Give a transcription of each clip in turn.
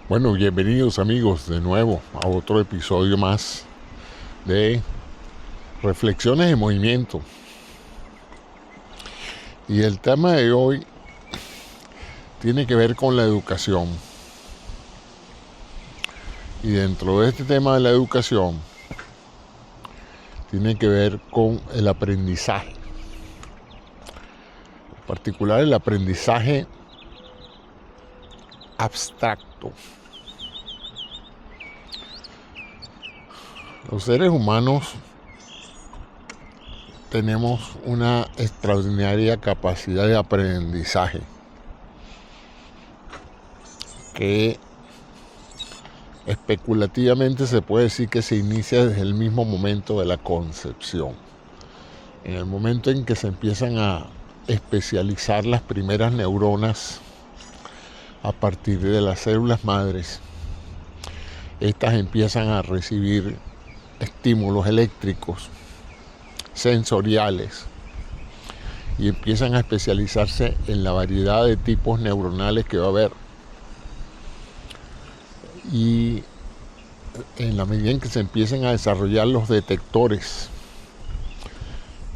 Bueno, bienvenidos amigos de nuevo a otro episodio más de Reflexiones en Movimiento. Y el tema de hoy tiene que ver con la educación. Y dentro de este tema de la educación tiene que ver con el aprendizaje. En particular el aprendizaje abstracto. Los seres humanos tenemos una extraordinaria capacidad de aprendizaje que especulativamente se puede decir que se inicia desde el mismo momento de la concepción. En el momento en que se empiezan a especializar las primeras neuronas a partir de las células madres, estas empiezan a recibir estímulos eléctricos, sensoriales, y empiezan a especializarse en la variedad de tipos neuronales que va a haber. Y en la medida en que se empiezan a desarrollar los detectores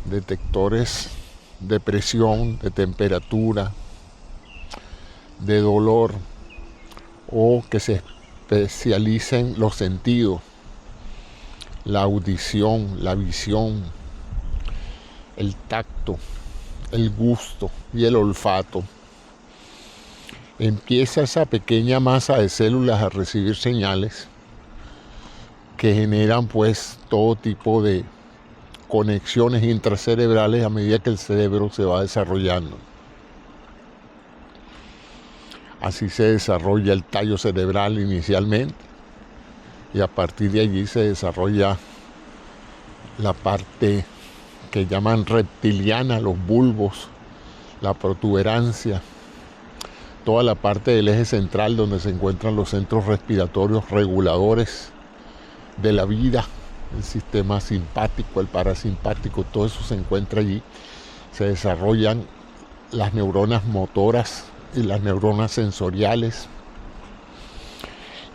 de presión, de temperatura, de dolor, o que se especialicen los sentidos, la audición, la visión, el tacto, el gusto y el olfato, empieza esa pequeña masa de células a recibir señales que generan pues todo tipo de conexiones intracerebrales a medida que el cerebro se va desarrollando. Así se desarrolla el tallo cerebral inicialmente, y a partir de allí se desarrolla la parte que llaman reptiliana, los bulbos, la protuberancia, toda la parte del eje central donde se encuentran los centros respiratorios reguladores de la vida, el sistema simpático, el parasimpático, todo eso se encuentra allí. Se desarrollan las neuronas motoras y las neuronas sensoriales,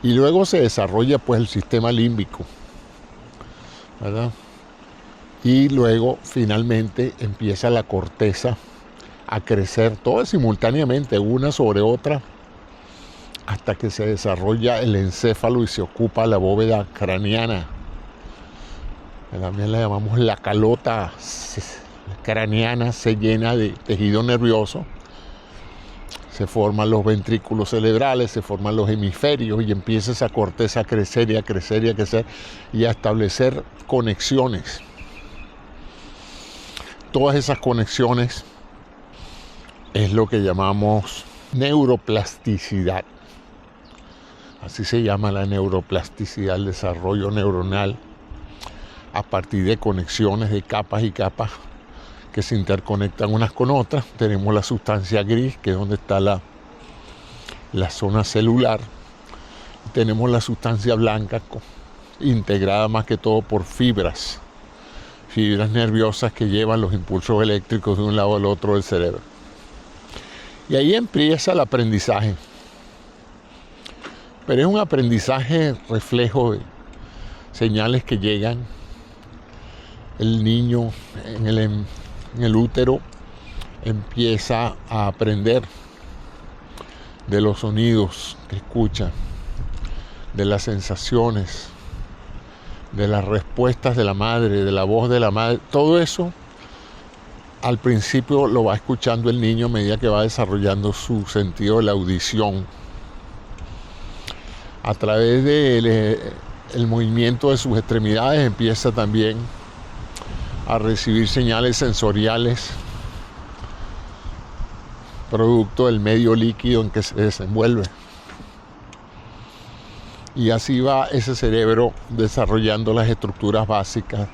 y luego se desarrolla pues el sistema límbico, ¿verdad? Y luego finalmente empieza la corteza a crecer, todas simultáneamente, una sobre otra, hasta que se desarrolla el encéfalo y se ocupa la bóveda craneana. También la llamamos la calota craneana, se llena de tejido nervioso. Se forman los ventrículos cerebrales, se forman los hemisferios, y empieza esa corteza a crecer y a crecer y a crecer y a establecer conexiones. Todas esas conexiones es lo que llamamos neuroplasticidad. Así se llama la neuroplasticidad, el desarrollo neuronal a partir de conexiones de capas y capas que se interconectan unas con otras. Tenemos la sustancia gris, que es donde está la zona celular. Tenemos la sustancia blanca, integrada más que todo por fibras nerviosas que llevan los impulsos eléctricos de un lado al otro del cerebro. Y ahí empieza el aprendizaje. Pero es un aprendizaje reflejo de señales que llegan. El niño en el útero empieza a aprender de los sonidos que escucha, de las sensaciones, de las respuestas de la madre, de la voz de la madre. Todo eso al principio lo va escuchando el niño a medida que va desarrollando su sentido de la audición. A través del movimiento de sus extremidades empieza también a recibir señales sensoriales producto del medio líquido en que se desenvuelve. Y así va ese cerebro desarrollando las estructuras básicas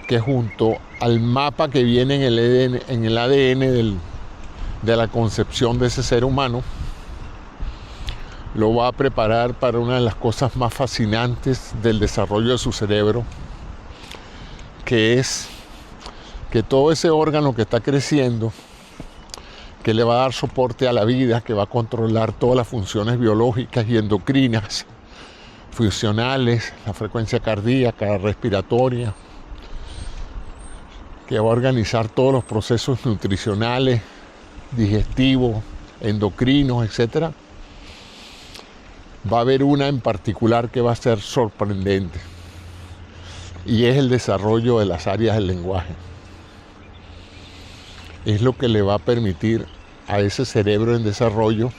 que, junto al mapa que viene en el ADN de la concepción de ese ser humano, lo va a preparar para una de las cosas más fascinantes del desarrollo de su cerebro, que es que todo ese órgano que está creciendo que le va a dar soporte a la vida, que va a controlar todas las funciones biológicas y endocrinas, funcionales, la frecuencia cardíaca, respiratoria, que va a organizar todos los procesos nutricionales, digestivos, endocrinos, etc. Va a haber una en particular que va a ser sorprendente, y es el desarrollo de las áreas del lenguaje. Es lo que le va a permitir a ese cerebro en desarrollo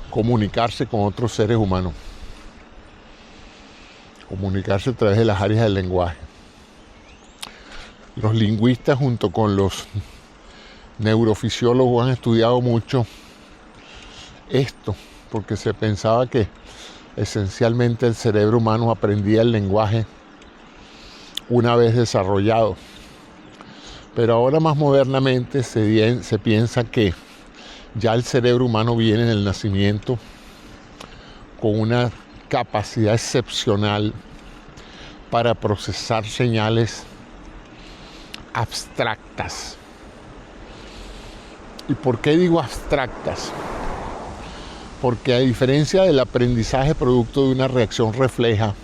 comunicarse con otros seres humanos, comunicarse a través de las áreas del lenguaje. Los lingüistas junto con los neurofisiólogos han estudiado mucho esto, porque se pensaba que esencialmente el cerebro humano aprendía el lenguaje una vez desarrollado. Pero ahora más modernamente se piensa que ya el cerebro humano viene en el nacimiento con una capacidad excepcional para procesar señales abstractas. ¿Y por qué digo abstractas? Porque a diferencia del aprendizaje producto de una reacción refleja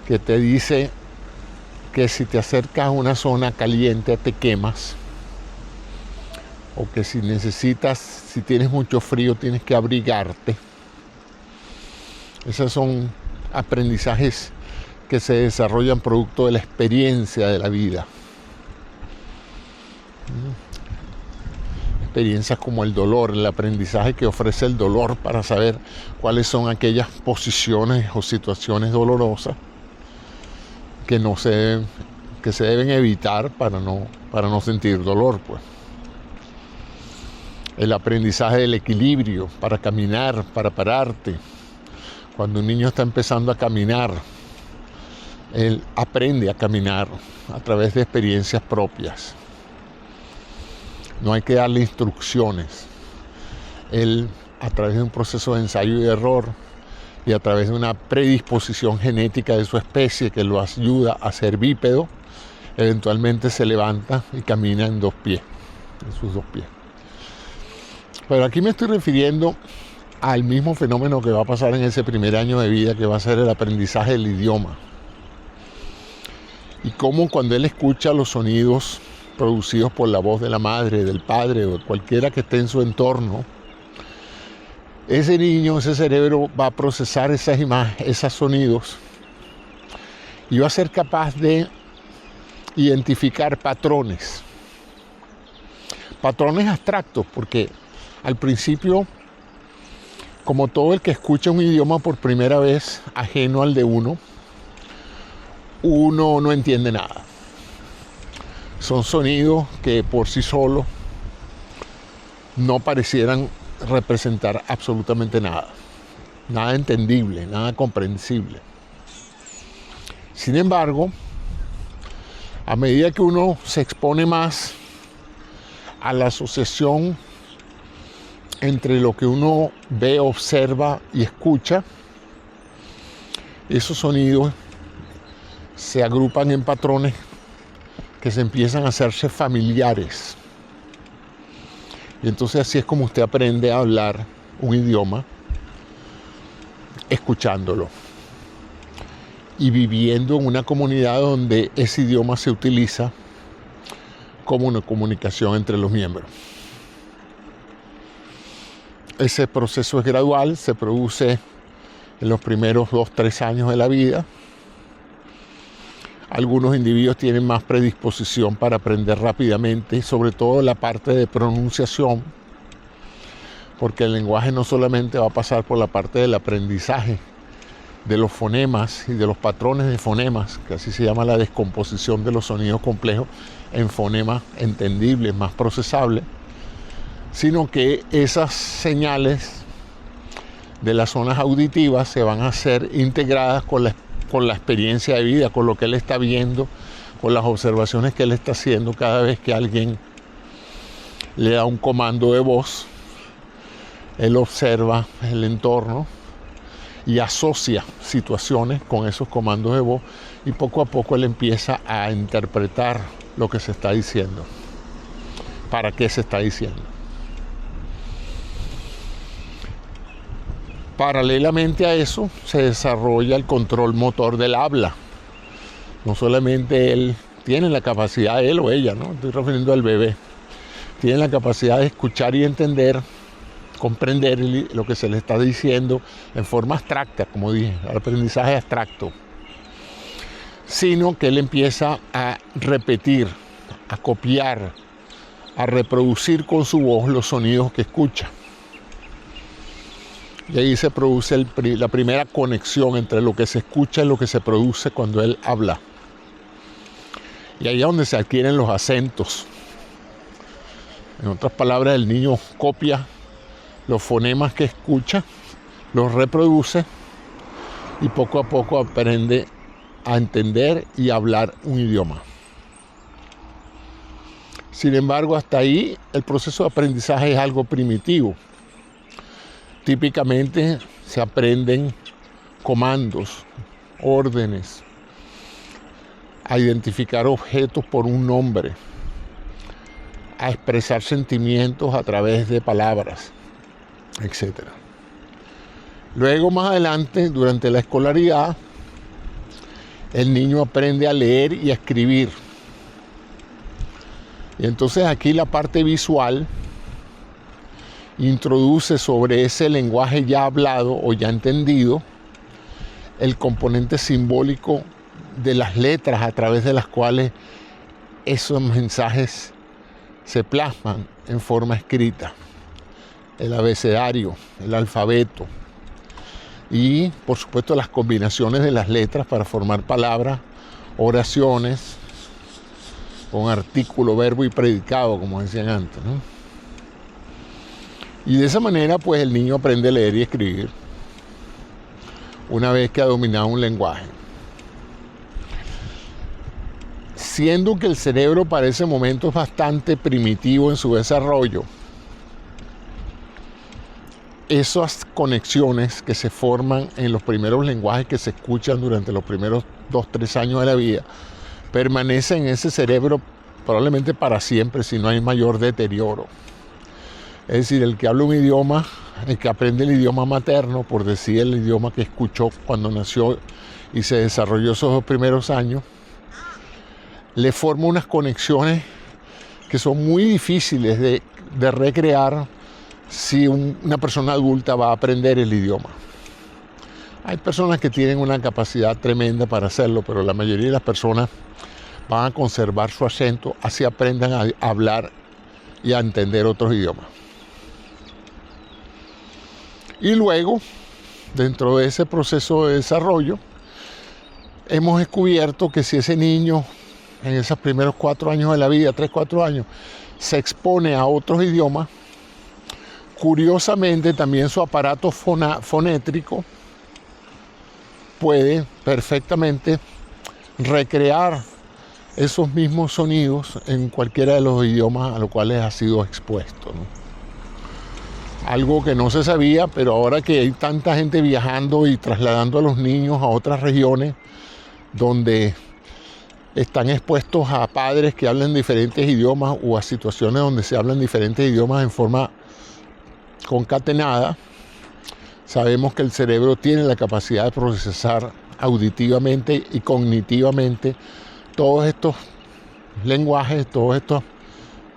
que te dice que si te acercas a una zona caliente te quemas, o que si tienes mucho frío tienes que abrigarte. Esos son aprendizajes que se desarrollan producto de la experiencia de la vida. Experiencias como el dolor, el aprendizaje que ofrece el dolor para saber cuáles son aquellas posiciones o situaciones dolorosas que se deben evitar para no sentir dolor, pues. El aprendizaje del equilibrio para caminar, para pararte. Cuando un niño está empezando a caminar, él aprende a caminar a través de experiencias propias. No hay que darle instrucciones. Él, a través de un proceso de ensayo y error y a través de una predisposición genética de su especie que lo ayuda a ser bípedo, eventualmente se levanta y camina en sus dos pies. Pero aquí me estoy refiriendo al mismo fenómeno que va a pasar en ese primer año de vida, que va a ser el aprendizaje del idioma. Y cómo cuando él escucha los sonidos producidos por la voz de la madre, del padre o de cualquiera que esté en su entorno, ese niño, ese cerebro va a procesar esas imágenes, esos sonidos, y va a ser capaz de identificar patrones abstractos, porque al principio, como todo el que escucha un idioma por primera vez ajeno al de uno no entiende nada. Son sonidos que por sí solos no parecieran representar absolutamente nada entendible, nada comprensible. Sin embargo, a medida que uno se expone más a la asociación entre lo que uno ve, observa y escucha, esos sonidos se agrupan en patrones que se empiezan a hacerse familiares. Y entonces así es como usted aprende a hablar un idioma, escuchándolo y viviendo en una comunidad donde ese idioma se utiliza como una comunicación entre los miembros. Ese proceso es gradual, se produce en los primeros 2-3 años de la vida. Algunos individuos tienen más predisposición para aprender rápidamente, sobre todo la parte de pronunciación, porque el lenguaje no solamente va a pasar por la parte del aprendizaje de los fonemas y de los patrones de fonemas, que así se llama la descomposición de los sonidos complejos en fonemas entendibles, más procesables, sino que esas señales de las zonas auditivas se van a ser integradas con la experiencia de vida, con lo que él está viendo, con las observaciones que él está haciendo cada vez que alguien le da un comando de voz. Él observa el entorno y asocia situaciones con esos comandos de voz, y poco a poco él empieza a interpretar lo que se está diciendo. para qué se está diciendo. Paralelamente a eso se desarrolla el control motor del habla. No solamente él tiene la capacidad, él o ella, ¿no? Estoy refiriendo al bebé, tiene la capacidad de escuchar y entender, comprender lo que se le está diciendo en forma abstracta, como dije, el aprendizaje abstracto, sino que él empieza a repetir, a copiar, a reproducir con su voz los sonidos que escucha. Y ahí se produce la primera conexión entre lo que se escucha y lo que se produce cuando él habla. Y ahí es donde se adquieren los acentos. En otras palabras, el niño copia los fonemas que escucha, los reproduce y poco a poco aprende a entender y hablar un idioma. Sin embargo, hasta ahí el proceso de aprendizaje es algo primitivo. Típicamente se aprenden comandos, órdenes, a identificar objetos por un nombre, a expresar sentimientos a través de palabras, etc. Luego, más adelante, durante la escolaridad, el niño aprende a leer y a escribir. Y entonces aquí la parte visual introduce sobre ese lenguaje ya hablado o ya entendido el componente simbólico de las letras a través de las cuales esos mensajes se plasman en forma escrita. El abecedario, el alfabeto y, por supuesto, las combinaciones de las letras para formar palabras, oraciones, con artículo, verbo y predicado, como decían antes, ¿no? Y de esa manera, pues, el niño aprende a leer y escribir una vez que ha dominado un lenguaje. Siendo que el cerebro para ese momento es bastante primitivo en su desarrollo, esas conexiones que se forman en los primeros lenguajes que se escuchan durante los primeros 2-3 años de la vida permanecen en ese cerebro probablemente para siempre si no hay mayor deterioro. Es decir, el que habla un idioma, el que aprende el idioma materno, por decir el idioma que escuchó cuando nació y se desarrolló esos 2 primeros años, le forma unas conexiones que son muy difíciles de recrear si una persona adulta va a aprender el idioma. Hay personas que tienen una capacidad tremenda para hacerlo, pero la mayoría de las personas van a conservar su acento, así aprendan a hablar y a entender otros idiomas. Y luego, dentro de ese proceso de desarrollo, hemos descubierto que si ese niño en esos primeros 4 años de la vida, 3-4 años, se expone a otros idiomas, curiosamente también su aparato fonétrico puede perfectamente recrear esos mismos sonidos en cualquiera de los idiomas a los cuales ha sido expuesto, ¿no? Algo que no se sabía, pero ahora que hay tanta gente viajando y trasladando a los niños a otras regiones donde están expuestos a padres que hablan diferentes idiomas o a situaciones donde se hablan diferentes idiomas en forma concatenada, sabemos que el cerebro tiene la capacidad de procesar auditivamente y cognitivamente todos estos lenguajes, todas estas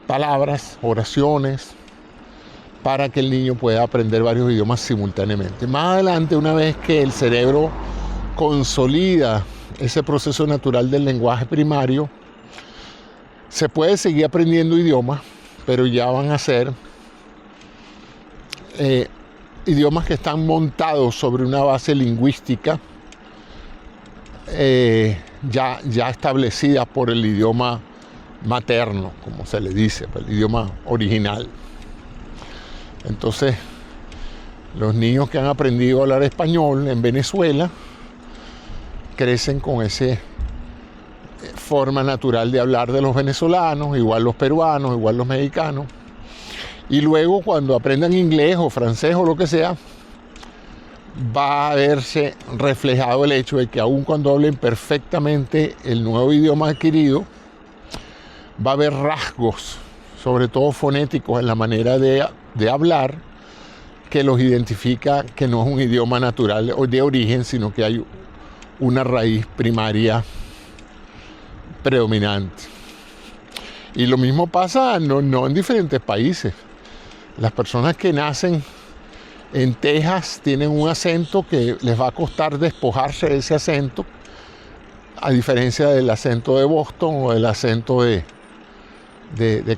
palabras, oraciones, para que el niño pueda aprender varios idiomas simultáneamente. Más adelante, una vez que el cerebro consolida ese proceso natural del lenguaje primario, se puede seguir aprendiendo idiomas, pero ya van a ser idiomas que están montados sobre una base lingüística ya establecida por el idioma materno, como se le dice, el idioma original. Entonces, los niños que han aprendido a hablar español en Venezuela crecen con esa forma natural de hablar de los venezolanos, igual los peruanos, igual los mexicanos. Y luego, cuando aprendan inglés o francés o lo que sea, va a verse reflejado el hecho de que aun cuando hablen perfectamente el nuevo idioma adquirido, va a haber rasgos sobre todo fonéticos en la manera de hablar, que los identifica que no es un idioma natural o de origen, sino que hay una raíz primaria predominante. Y lo mismo pasa no en diferentes países. Las personas que nacen en Texas tienen un acento que les va a costar despojarse de ese acento, a diferencia del acento de Boston o del acento de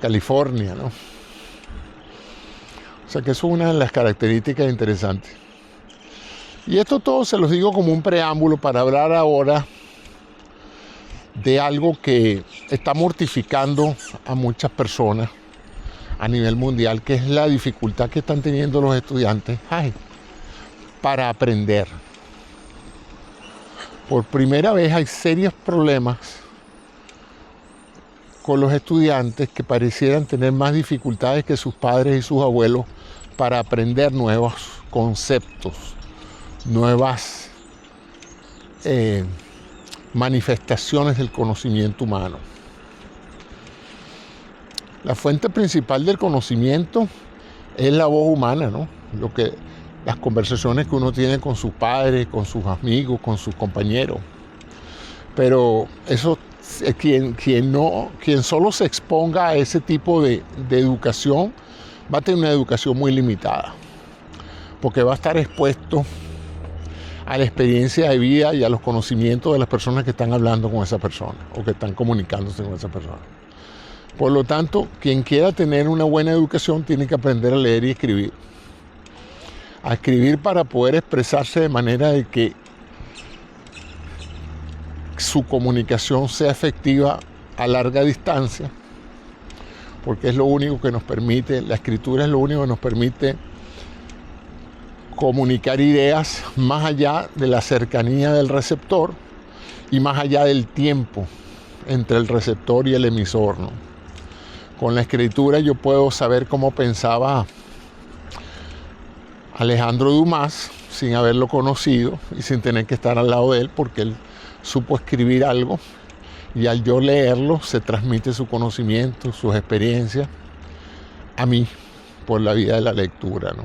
California, ¿no? O sea que eso es una de las características interesantes. Y esto todo se los digo como un preámbulo para hablar ahora de algo que está mortificando a muchas personas a nivel mundial, que es la dificultad que están teniendo los estudiantes para aprender. Por primera vez hay serios problemas con los estudiantes que parecieran tener más dificultades que sus padres y sus abuelos para aprender nuevos conceptos, nuevas manifestaciones del conocimiento humano. La fuente principal del conocimiento es la voz humana, ¿no? Las conversaciones que uno tiene con sus padres, con sus amigos, con sus compañeros. Pero eso, quien solo se exponga a ese tipo de educación va a tener una educación muy limitada, porque va a estar expuesto a la experiencia de vida y a los conocimientos de las personas que están hablando con esa persona o que están comunicándose con esa persona. Por lo tanto, quien quiera tener una buena educación tiene que aprender a leer y escribir. A escribir para poder expresarse de manera de que su comunicación sea efectiva a larga distancia, porque es lo único que nos permite, la escritura es lo único que nos permite comunicar ideas más allá de la cercanía del receptor y más allá del tiempo entre el receptor y el emisor, ¿no? Con la escritura yo puedo saber cómo pensaba Alejandro Dumas sin haberlo conocido y sin tener que estar al lado de él, porque él supo escribir algo y al yo leerlo se transmite su conocimiento, sus experiencias a mí por la vía de la lectura, ¿no?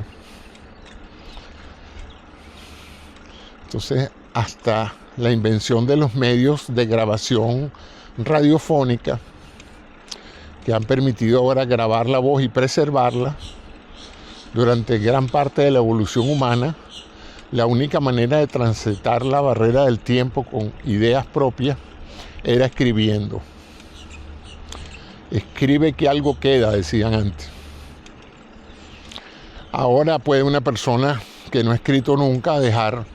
Entonces, hasta la invención de los medios de grabación radiofónica que han permitido ahora grabar la voz y preservarla, durante gran parte de la evolución humana, la única manera de transitar la barrera del tiempo con ideas propias era escribiendo. Escribe que algo queda, decían antes. Ahora puede una persona que no ha escrito nunca dejar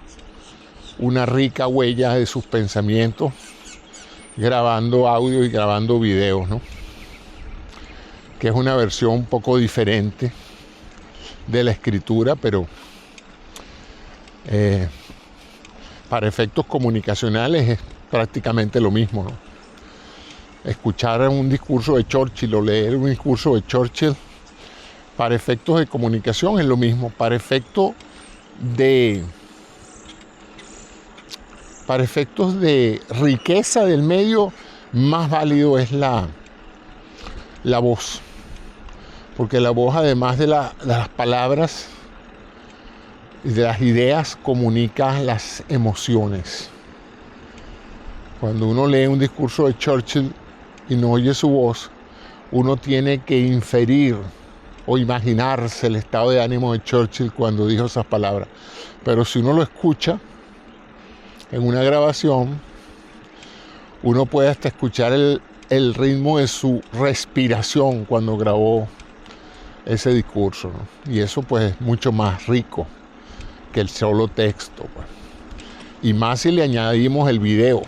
una rica huella de sus pensamientos grabando audio y grabando videos, ¿no? Que es una versión un poco diferente de la escritura, pero para efectos comunicacionales es prácticamente lo mismo, ¿no? Escuchar un discurso de Churchill o leer un discurso de Churchill para efectos de comunicación es lo mismo. Para efectos de riqueza del medio, más válido es la voz. Porque la voz, además de las palabras y de las ideas, comunica las emociones. Cuando uno lee un discurso de Churchill y no oye su voz, uno tiene que inferir o imaginarse el estado de ánimo de Churchill cuando dijo esas palabras. Pero si uno lo escucha en una grabación, uno puede hasta escuchar el ritmo de su respiración cuando grabó ese discurso, ¿no? Y eso pues es mucho más rico que el solo texto, pues. Y más si le añadimos el video,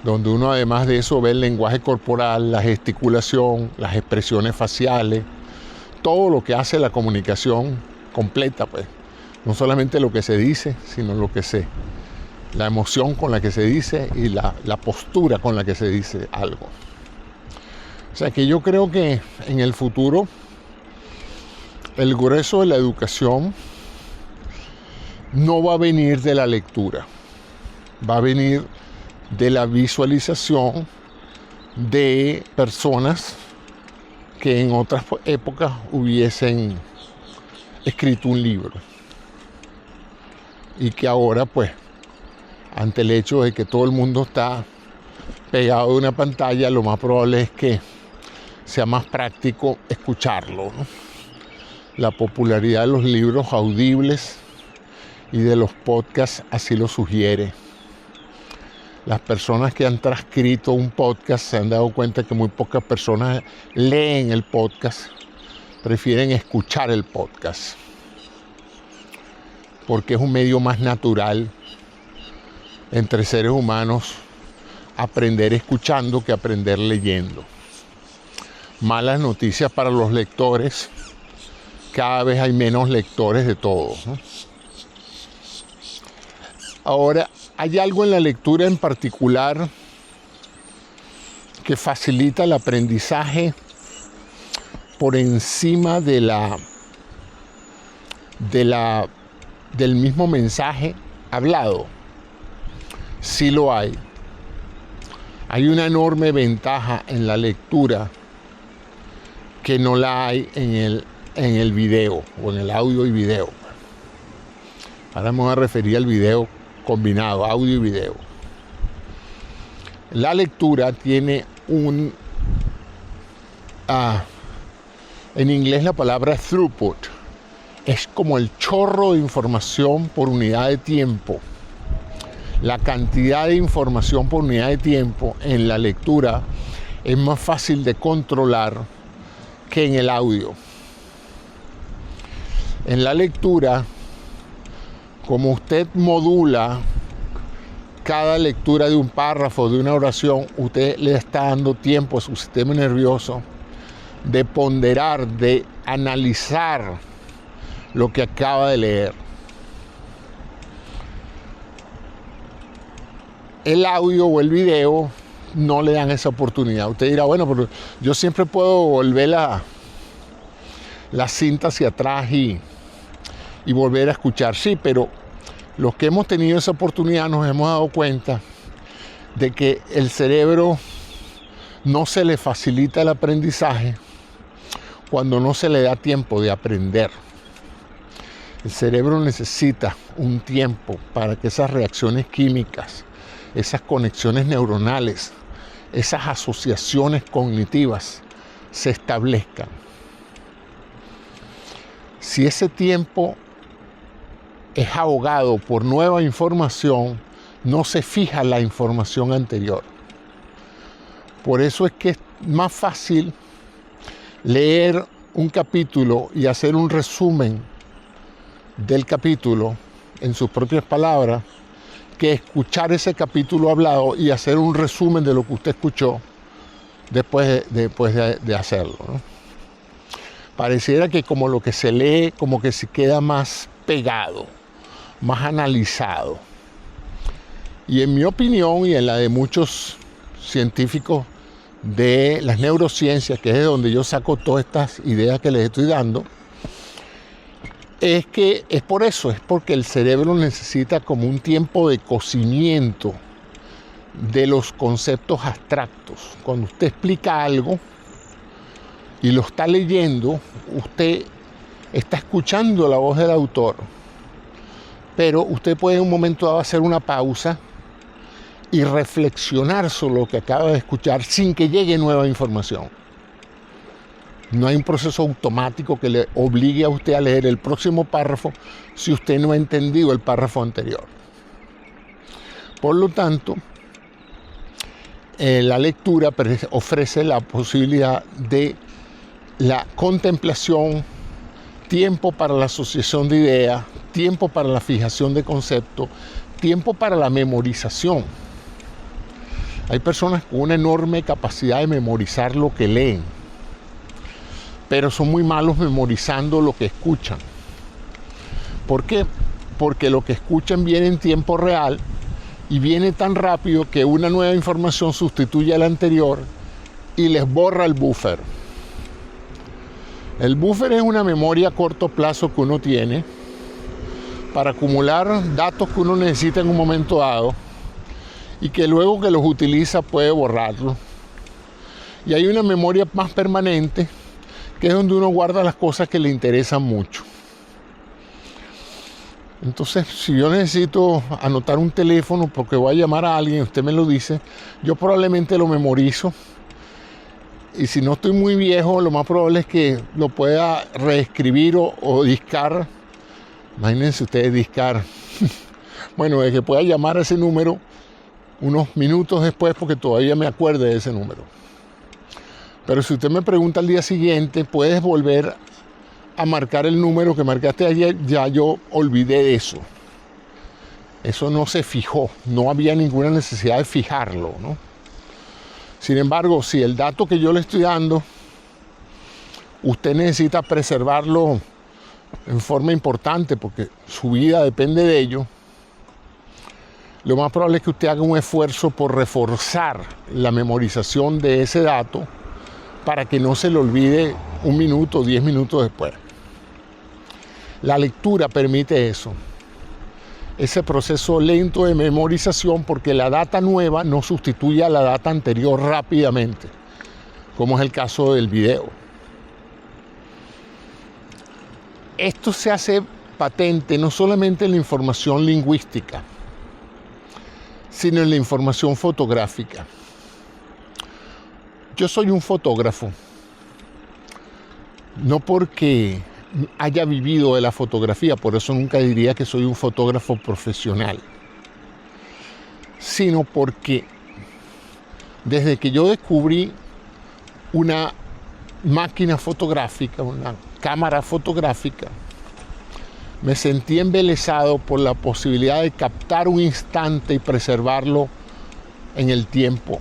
donde uno además de eso ve el lenguaje corporal, la gesticulación, las expresiones faciales, todo lo que hace la comunicación completa, pues. No solamente lo que se dice, sino la emoción con la que se dice y la postura con la que se dice algo. O sea que yo creo que en el futuro el grueso de la educación no va a venir de la lectura, va a venir de la visualización de personas que en otras épocas hubiesen escrito un libro. Y que ahora, pues, ante el hecho de que todo el mundo está pegado de una pantalla, lo más probable es que sea más práctico escucharlo, ¿no? La popularidad de los libros audibles y de los podcasts así lo sugiere. Las personas que han transcrito un podcast se han dado cuenta que muy pocas personas leen el podcast, prefieren escuchar el podcast, porque es un medio más natural entre seres humanos aprender escuchando que aprender leyendo. Malas noticias para los lectores, cada vez hay menos lectores de todo, ¿no? Ahora, hay algo en la lectura en particular que facilita el aprendizaje por encima del mismo mensaje hablado. Sí lo hay. Hay una enorme ventaja en la lectura que no la hay en el video o en el audio y video. Ahora me voy a referir al video combinado, audio y video. La lectura tiene en inglés la palabra throughput. Es como el chorro de información por unidad de tiempo. La cantidad de información por unidad de tiempo en la lectura es más fácil de controlar que en el audio. En la lectura, como usted modula cada lectura de un párrafo, de una oración, usted le está dando tiempo a su sistema nervioso de ponderar, de analizar lo que acaba de leer. El audio o el video no le dan esa oportunidad. Usted dirá, bueno, pero yo siempre puedo volver la cinta hacia atrás y volver a escuchar. Sí, pero los que hemos tenido esa oportunidad nos hemos dado cuenta de que el cerebro no se le facilita el aprendizaje cuando no se le da tiempo de aprender. El cerebro necesita un tiempo para que esas reacciones químicas, esas conexiones neuronales, esas asociaciones cognitivas se establezcan. Si ese tiempo es ahogado por nueva información, no se fija la información anterior. Por eso es que es más fácil leer un capítulo y hacer un resumen del capítulo en sus propias palabras que escuchar ese capítulo hablado y hacer un resumen de lo que usted escuchó después de hacerlo, ¿no? Pareciera que como lo que se lee, como que se queda más pegado, más analizado. Y en mi opinión y en la de muchos científicos de las neurociencias, que es de donde yo saco todas estas ideas que les estoy dando, es que es por eso, es porque el cerebro necesita como un tiempo de cocimiento de los conceptos abstractos. Cuando usted explica algo y lo está leyendo, usted está escuchando la voz del autor, pero usted puede en un momento dado hacer una pausa y reflexionar sobre lo que acaba de escuchar sin que llegue nueva información. No hay un proceso automático que le obligue a usted a leer el próximo párrafo si usted no ha entendido el párrafo anterior. Por lo tanto, la lectura ofrece la posibilidad de la contemplación, tiempo para la asociación de ideas, tiempo para la fijación de conceptos, tiempo para la memorización. Hay personas con una enorme capacidad de memorizar lo que leen, pero son muy malos memorizando lo que escuchan. ¿Por qué? Porque lo que escuchan viene en tiempo real y viene tan rápido que una nueva información sustituye a la anterior y les borra el buffer. El buffer es una memoria a corto plazo que uno tiene para acumular datos que uno necesita en un momento dado y que luego que los utiliza puede borrarlos. Y hay una memoria más permanente que es donde uno guarda las cosas que le interesan mucho. Entonces, si yo necesito anotar un teléfono porque voy a llamar a alguien, usted me lo dice, yo probablemente lo memorizo. Y si no estoy muy viejo, lo más probable es que lo pueda reescribir o discar. Imagínense ustedes discar. Bueno, de que pueda llamar a ese número unos minutos después porque todavía me acuerdo de ese número. Pero si usted me pregunta al día siguiente, puedes volver a marcar el número que marcaste ayer. Ya yo olvidé de eso. Eso no se fijó. No había ninguna necesidad de fijarlo, ¿no? Sin embargo, si el dato que yo le estoy dando, usted necesita preservarlo en forma importante porque su vida depende de ello, lo más probable es que usted haga un esfuerzo por reforzar la memorización de ese dato para que no se le olvide 1 minuto, 10 minutos después. La lectura permite eso, ese proceso lento de memorización, porque la data nueva no sustituye a la data anterior rápidamente, como es el caso del video. Esto se hace patente no solamente en la información lingüística, sino en la información fotográfica. Yo soy un fotógrafo, no porque haya vivido de la fotografía, por eso nunca diría que soy un fotógrafo profesional, sino porque desde que yo descubrí una máquina fotográfica, una cámara fotográfica, me sentí embelesado por la posibilidad de captar un instante y preservarlo en el tiempo.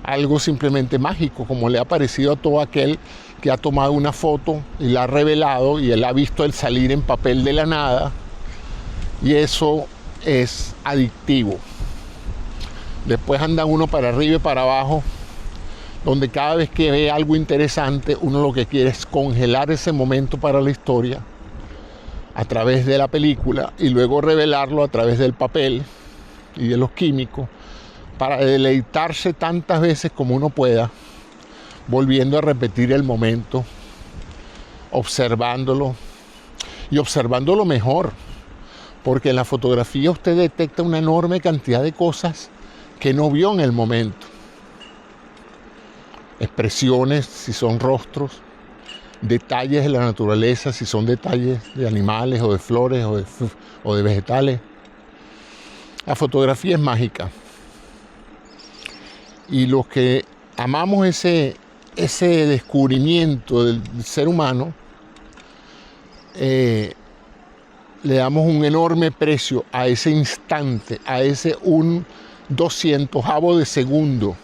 Algo simplemente mágico, como le ha parecido a todo aquel que ha tomado una foto y la ha revelado y él ha visto el salir en papel de la nada, y eso es adictivo. Después anda uno para arriba y para abajo, donde cada vez que ve algo interesante, uno lo que quiere es congelar ese momento para la historia a través de la película y luego revelarlo a través del papel y de los químicos para deleitarse tantas veces como uno pueda, volviendo a repetir el momento, observándolo y observándolo mejor, porque en la fotografía usted detecta una enorme cantidad de cosas que no vio en el momento. Expresiones, si son rostros, detalles de la naturaleza, si son detalles de animales o de flores o de vegetales. La fotografía es mágica. Y los que amamos ese descubrimiento del ser humano, le damos un enorme precio a ese instante, a ese 1/200avo de segundo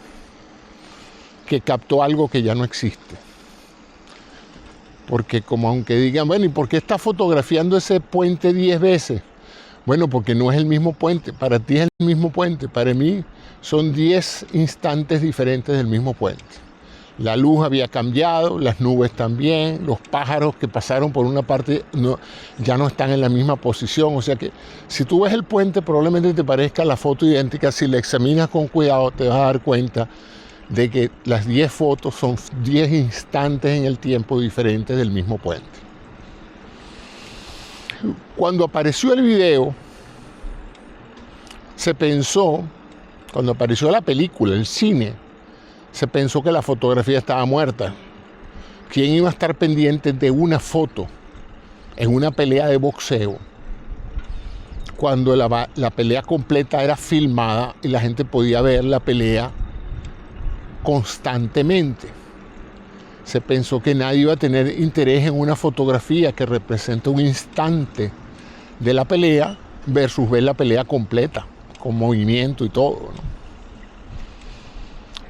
que captó algo que ya no existe. Porque como aunque digan, bueno, ¿y por qué estás fotografiando ese puente 10 veces? Bueno, porque no es el mismo puente. Para ti es el mismo puente. Para mí son 10 instantes diferentes del mismo puente. La luz había cambiado, las nubes también, los pájaros que pasaron por una parte ya no están en la misma posición. O sea que si tú ves el puente, probablemente te parezca la foto idéntica. Si la examinas con cuidado, te vas a dar cuenta de que las 10 fotos son 10 instantes en el tiempo diferentes del mismo puente. Cuando apareció el video, se pensó, cuando apareció la película, el cine, se pensó que la fotografía estaba muerta. ¿Quién iba a estar pendiente de una foto en una pelea de boxeo cuando la pelea completa era filmada y la gente podía ver la pelea constantemente? Se pensó que nadie iba a tener interés en una fotografía que representa un instante de la pelea versus ver la pelea completa, con movimiento y todo, ¿no?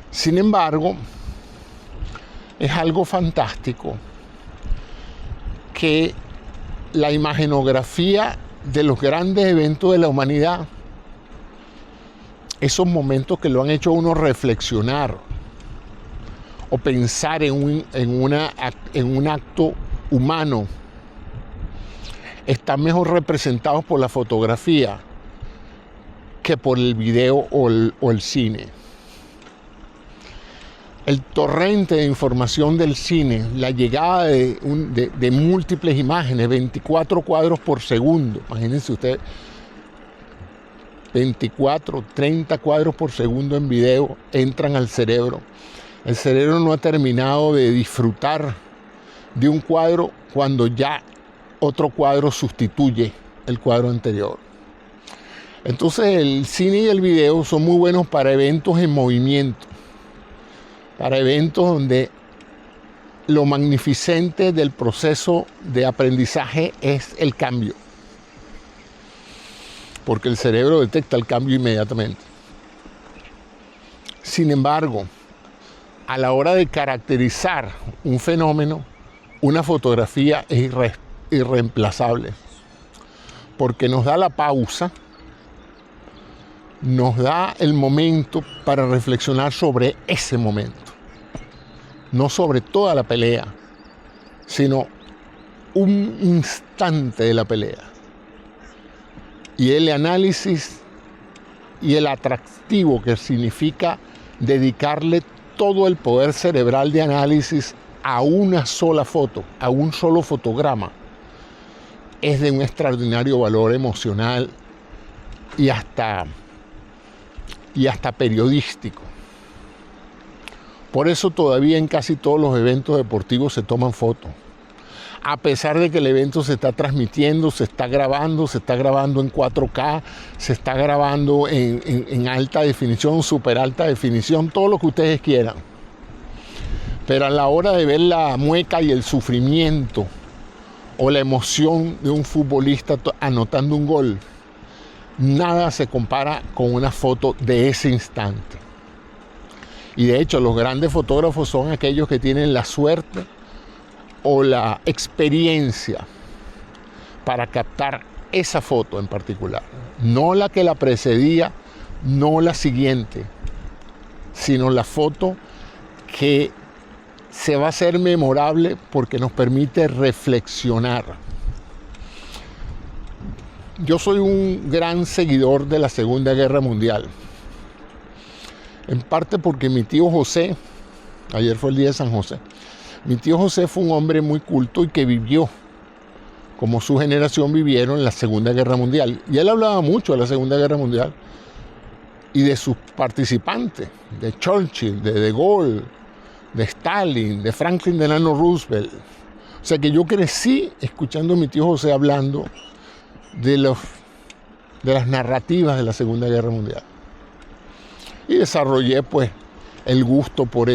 Sin embargo, es algo fantástico que la imagenografía de los grandes eventos de la humanidad, esos momentos que lo han hecho a uno reflexionar o pensar en un acto humano, están mejor representados por la fotografía que por el video o el cine. el torrente de información del cine, la llegada de múltiples imágenes, 24 cuadros por segundo, imagínense ustedes, 24, 30 cuadros por segundo en video entran al cerebro. El cerebro no ha terminado de disfrutar de un cuadro cuando ya otro cuadro sustituye el cuadro anterior. Entonces el cine y el video son muy buenos para eventos en movimiento, para eventos donde lo magnificente del proceso de aprendizaje es el cambio, porque el cerebro detecta el cambio inmediatamente. Sin embargo, a la hora de caracterizar un fenómeno, una fotografía es irreemplazable, porque nos da la pausa, nos da el momento para reflexionar sobre ese momento, no sobre toda la pelea, sino un instante de la pelea. Y el análisis y el atractivo que significa dedicarle todo el poder cerebral de análisis a una sola foto, a un solo fotograma, es de un extraordinario valor emocional y hasta periodístico. Por eso todavía en casi todos los eventos deportivos se toman fotos. A pesar de que el evento se está transmitiendo, se está grabando en 4K, se está grabando en alta definición, super alta definición, todo lo que ustedes quieran. Pero a la hora de ver la mueca y el sufrimiento o la emoción de un futbolista anotando un gol, nada se compara con una foto de ese instante. Y de hecho, los grandes fotógrafos son aquellos que tienen la suerte o la experiencia para captar esa foto en particular. No la que la precedía, no la siguiente, sino la foto que se va a hacer memorable porque nos permite reflexionar. Yo soy un gran seguidor de la Segunda Guerra Mundial. En parte porque mi tío José, ayer fue el día de San José, mi tío José fue un hombre muy culto y que vivió, como su generación vivieron, la Segunda Guerra Mundial. Y él hablaba mucho de la Segunda Guerra Mundial y de sus participantes, de Churchill, de Gaulle, de Stalin, de Franklin Delano Roosevelt. O sea que yo crecí escuchando a mi tío José hablando de las narrativas de la Segunda Guerra Mundial. Y desarrollé pues el gusto por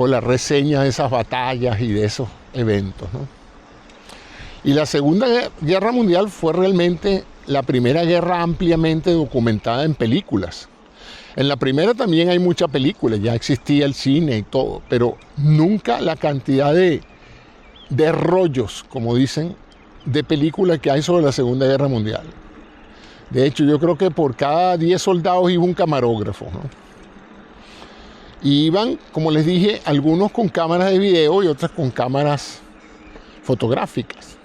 la reseña de esas batallas y de esos eventos, ¿no? Y la Segunda Guerra Mundial fue realmente la primera guerra ampliamente documentada en películas. En la primera también hay mucha película, ya existía el cine y todo, pero nunca la cantidad de rollos, como dicen, de películas que hay sobre la Segunda Guerra Mundial. De hecho, yo creo que por cada 10 soldados iba un camarógrafo, ¿no? Y iban, como les dije, algunos con cámaras de video y otras con cámaras fotográficas.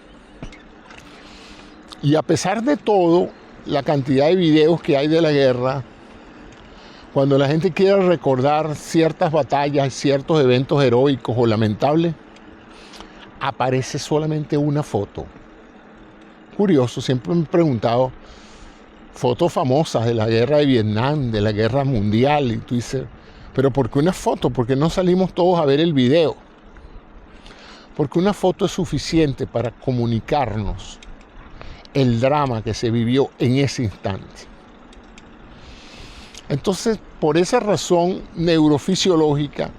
Y a pesar de todo, la cantidad de videos que hay de la guerra, cuando la gente quiere recordar ciertas batallas, ciertos eventos heroicos o lamentables, aparece solamente una foto. Curioso, siempre me he preguntado, fotos famosas de la guerra de Vietnam, de la guerra mundial, y tú dices, pero ¿por qué una foto? ¿Por qué no salimos todos a ver el video? Porque una foto es suficiente para comunicarnos el drama que se vivió en ese instante. Entonces, por esa razón neurofisiológica,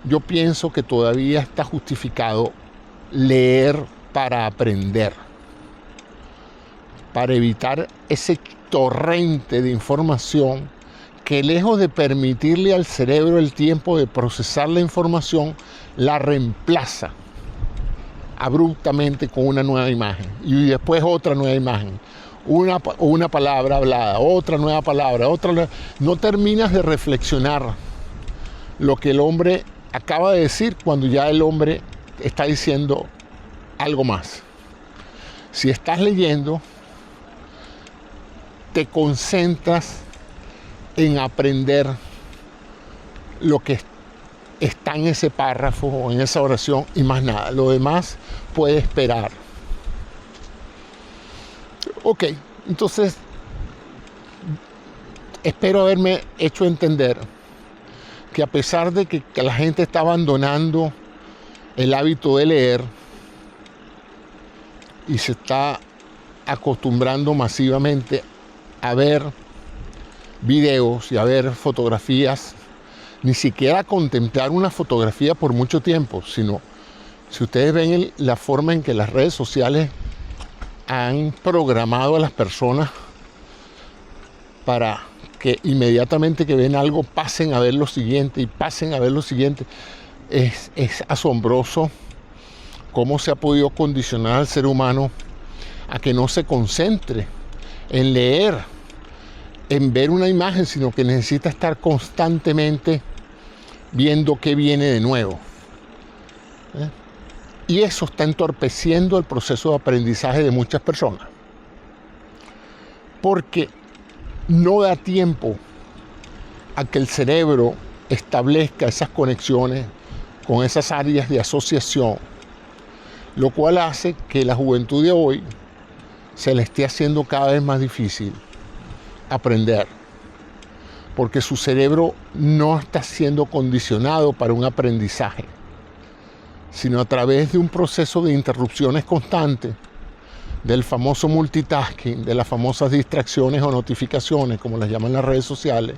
yo pienso que todavía está justificado leer para aprender, para evitar ese torrente de información que, lejos de permitirle al cerebro el tiempo de procesar la información, la reemplaza abruptamente con una nueva imagen y después otra nueva imagen, una palabra hablada, otra nueva palabra, no terminas de reflexionar lo que el hombre acaba de decir cuando ya el hombre está diciendo algo más. Si estás leyendo, te concentras en aprender lo que está en ese párrafo o en esa oración y más nada. Lo demás puede esperar. Ok, entonces espero haberme hecho entender que a pesar de que la gente está abandonando el hábito de leer y se está acostumbrando masivamente a ver videos y a ver fotografías, ni siquiera a contemplar una fotografía por mucho tiempo, sino si ustedes ven la forma en que las redes sociales han programado a las personas para que inmediatamente que ven algo pasen a ver lo siguiente y pasen a ver lo siguiente. Es asombroso cómo se ha podido condicionar al ser humano a que no se concentre en leer, en ver una imagen, sino que necesita estar constantemente viendo qué viene de nuevo. Y eso está entorpeciendo el proceso de aprendizaje de muchas personas. Porque no da tiempo a que el cerebro establezca esas conexiones con esas áreas de asociación, lo cual hace que la juventud de hoy se le esté haciendo cada vez más difícil aprender, porque su cerebro no está siendo condicionado para un aprendizaje, sino a través de un proceso de interrupciones constantes, del famoso multitasking, de las famosas distracciones o notificaciones, como las llaman las redes sociales.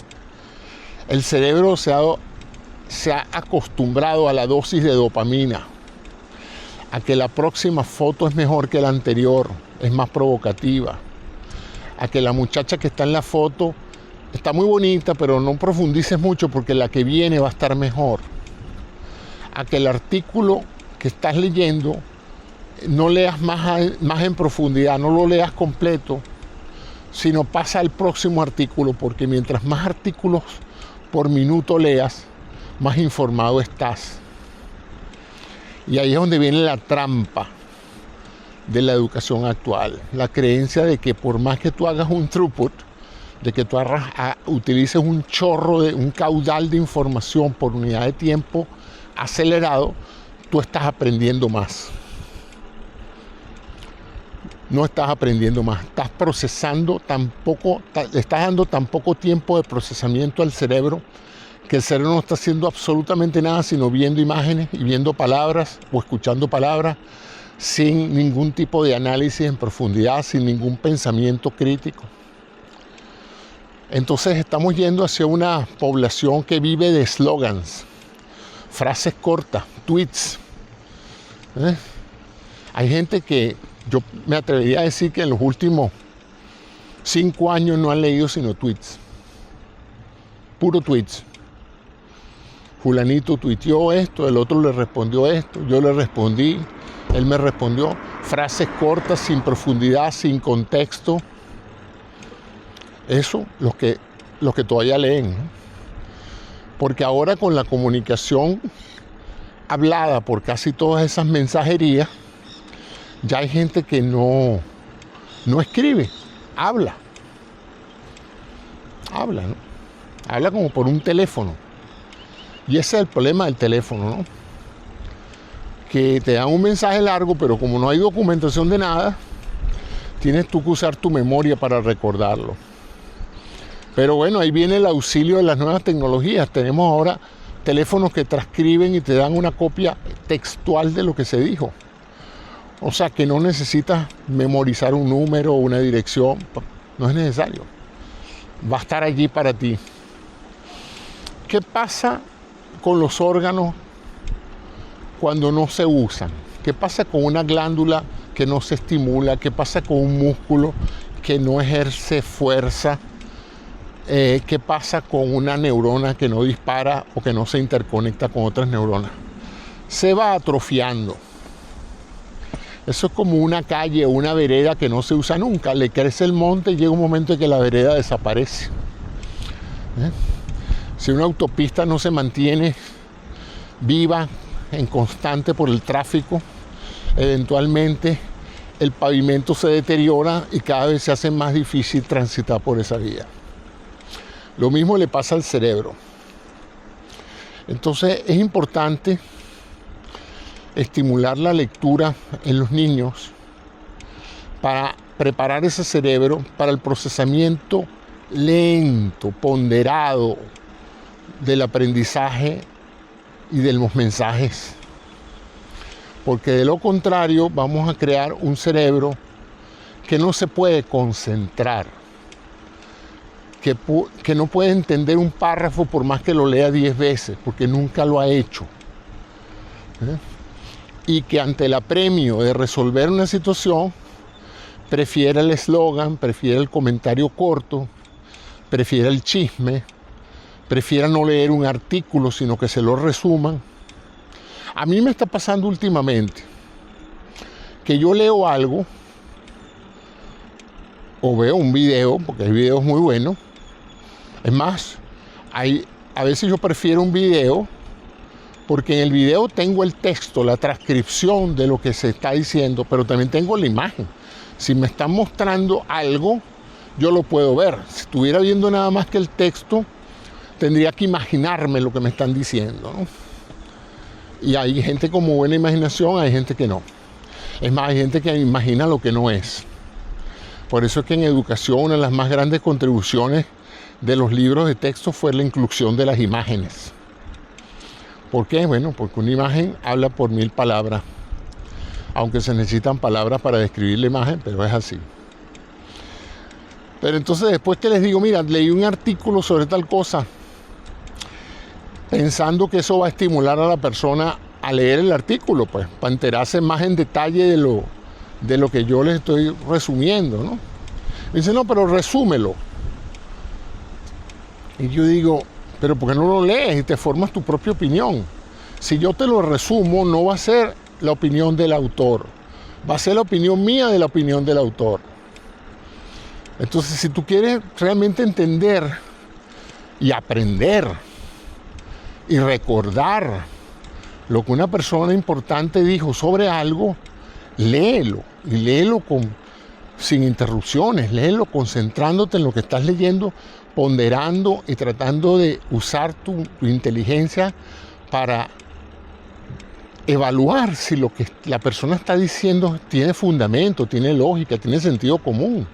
El cerebro se ha acostumbrado a la dosis de dopamina, a que la próxima foto es mejor que la anterior, es más provocativa, a que la muchacha que está en la foto está muy bonita, pero no profundices mucho porque la que viene va a estar mejor, a que el artículo que estás leyendo no leas más en profundidad, no lo leas completo, sino pasa al próximo artículo, porque mientras más artículos por minuto leas, más informado estás. Y ahí es donde viene la trampa de la educación actual, la creencia de que por más que tú hagas un throughput, de que tú utilices un caudal de información por unidad de tiempo acelerado, tú estás aprendiendo más. No estás aprendiendo más, estás procesando le estás dando tan poco tiempo de procesamiento al cerebro, que el cerebro no está haciendo absolutamente nada, sino viendo imágenes y viendo palabras o escuchando palabras, sin ningún tipo de análisis en profundidad, sin ningún pensamiento crítico. Entonces estamos yendo hacia una población que vive de slogans, frases cortas, tweets. Hay gente que yo me atrevería a decir que en los últimos 5 años no han leído sino tweets. Puro tweets. Fulanito tuiteó esto, el otro le respondió esto, yo le respondí, él me respondió. Frases cortas, sin profundidad, sin contexto. Eso, los que todavía leen, ¿no? Porque ahora con la comunicación hablada por casi todas esas mensajerías, ya hay gente que no escribe, habla, ¿no? Habla como por un teléfono. Y ese es el problema del teléfono, ¿no? Que te dan un mensaje largo, pero como no hay documentación de nada, tienes tú que usar tu memoria para recordarlo. Pero bueno, ahí viene el auxilio de las nuevas tecnologías. Tenemos ahora teléfonos que transcriben y te dan una copia textual de lo que se dijo. O sea que no necesitas memorizar un número o una dirección, no es necesario. Va a estar allí para ti. ¿Qué pasa con los órganos cuando no se usan? ¿Qué pasa con una glándula que no se estimula? ¿Qué pasa con un músculo que no ejerce fuerza? ¿Qué pasa con una neurona que no dispara o que no se interconecta con otras neuronas? Se va atrofiando. Eso es como una calle o una vereda que no se usa nunca. Le crece el monte y llega un momento en que la vereda desaparece. Si una autopista no se mantiene viva, en constante por el tráfico, eventualmente el pavimento se deteriora y cada vez se hace más difícil transitar por esa vía. Lo mismo le pasa al cerebro. Entonces es importante estimular la lectura en los niños para preparar ese cerebro para el procesamiento lento, ponderado del aprendizaje y de los mensajes. Porque de lo contrario vamos a crear un cerebro que no se puede concentrar, que no puede entender un párrafo por más que lo lea 10 veces, porque nunca lo ha hecho. Y que ante el apremio de resolver una situación, prefiere el eslogan, prefiere el comentario corto, prefiere el chisme, prefiere no leer un artículo, sino que se lo resuman. A mí me está pasando últimamente que yo leo algo o veo un video, porque hay videos muy buenos. Es más, a veces yo prefiero un video porque en el video tengo el texto, la transcripción de lo que se está diciendo, pero también tengo la imagen. Si me están mostrando algo, yo lo puedo ver. Si estuviera viendo nada más que el texto, tendría que imaginarme lo que me están diciendo, ¿no? Y hay gente con muy buena imaginación, hay gente que no. Es más, hay gente que imagina lo que no es. Por eso es que en educación una de las más grandes contribuciones de los libros de texto fue la inclusión de las imágenes. ¿Por qué? Bueno, porque una imagen habla por 1000 palabras. Aunque se necesitan palabras para describir la imagen, pero es así. Pero entonces después que les digo, mira, leí un artículo sobre tal cosa, pensando que eso va a estimular a la persona a leer el artículo, pues, para enterarse más en detalle de lo que yo les estoy resumiendo, ¿no? Me dice, no, pero resúmelo. Y yo digo, pero ¿por qué no lo lees y te formas tu propia opinión? Si yo te lo resumo, no va a ser la opinión del autor, va a ser la opinión mía de la opinión del autor. Entonces, si tú quieres realmente entender y aprender y recordar lo que una persona importante dijo sobre algo, léelo, y léelo sin interrupciones, léelo concentrándote en lo que estás leyendo, ponderando y tratando de usar tu inteligencia para evaluar si lo que la persona está diciendo tiene fundamento, tiene lógica, tiene sentido común.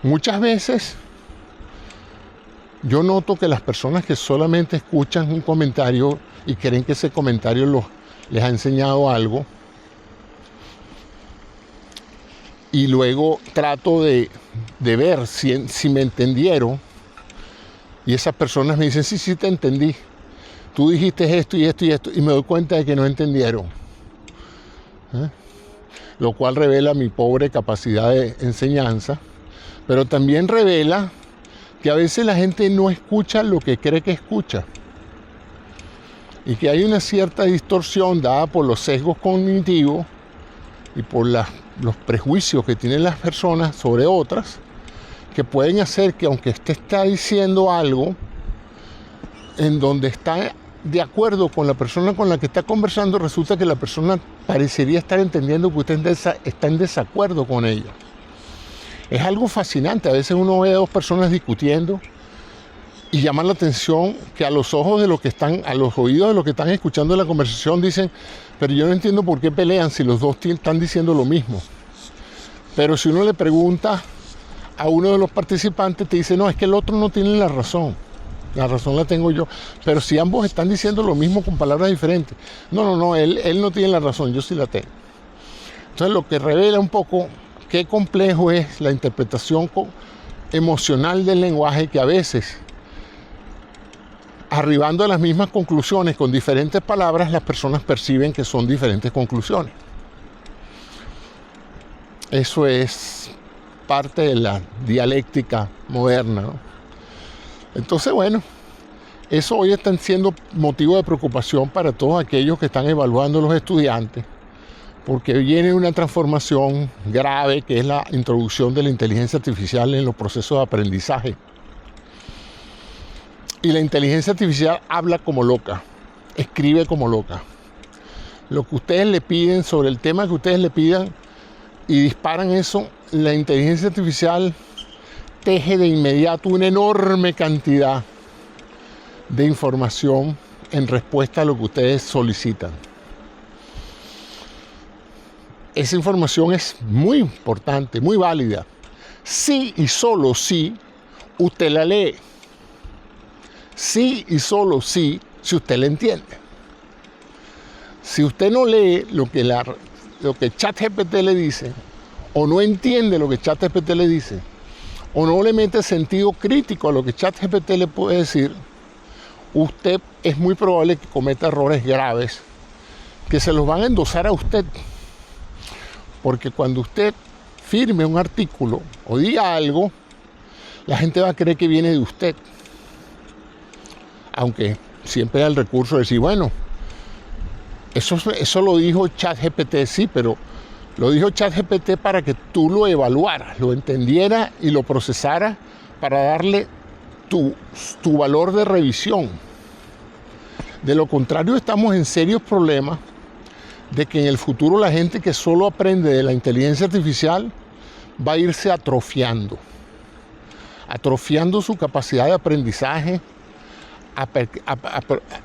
Muchas veces yo noto que las personas que solamente escuchan un comentario y creen que ese comentario les ha enseñado algo, y luego trato de ver si me entendieron, y esas personas me dicen, sí, te entendí, tú dijiste esto y esto y esto, y me doy cuenta de que no entendieron. Lo cual revela mi pobre capacidad de enseñanza, pero también revela que a veces la gente no escucha lo que cree que escucha, y que hay una cierta distorsión dada por los sesgos cognitivos y por los prejuicios que tienen las personas sobre otras, que pueden hacer que aunque usted está diciendo algo en donde está de acuerdo con la persona con la que está conversando, resulta que la persona parecería estar entendiendo que usted está en desacuerdo con ella. Es algo fascinante. A veces uno ve a dos personas discutiendo y llama la atención que a los ojos de los que están, a los oídos de los que están escuchando la conversación dicen, pero yo no entiendo por qué pelean si los dos están diciendo lo mismo. Pero si uno le pregunta a uno de los participantes, te dice, no, es que el otro no tiene la razón la tengo yo. Pero si ambos están diciendo lo mismo con palabras diferentes, no, él no tiene la razón, yo sí la tengo. Entonces lo que revela un poco qué complejo es la interpretación emocional del lenguaje, que a veces, arribando a las mismas conclusiones con diferentes palabras, las personas perciben que son diferentes conclusiones. Eso es parte de la dialéctica moderna, ¿no? Entonces, bueno, eso hoy está siendo motivo de preocupación para todos aquellos que están evaluando a los estudiantes, porque viene una transformación grave que es la introducción de la inteligencia artificial en los procesos de aprendizaje. Y la inteligencia artificial habla como loca, escribe como loca. Lo que ustedes le piden sobre el tema que ustedes le pidan y disparan eso, la inteligencia artificial teje de inmediato una enorme cantidad de información en respuesta a lo que ustedes solicitan. Esa información es muy importante, muy válida. Sí y solo si usted la lee. Sí y solo si usted la entiende. Si usted no lee lo que ChatGPT le dice, o no entiende lo que ChatGPT le dice, o no le mete sentido crítico a lo que ChatGPT le puede decir, usted es muy probable que cometa errores graves que se los van a endosar a usted. Porque cuando usted firme un artículo o diga algo, la gente va a creer que viene de usted. Aunque siempre hay el recurso de decir, bueno, eso lo dijo ChatGPT, sí, pero lo dijo ChatGPT para que tú lo evaluaras, lo entendieras y lo procesaras para darle tu valor de revisión. De lo contrario, estamos en serios problemas de que en el futuro la gente que solo aprende de la inteligencia artificial va a irse atrofiando su capacidad de aprendizaje,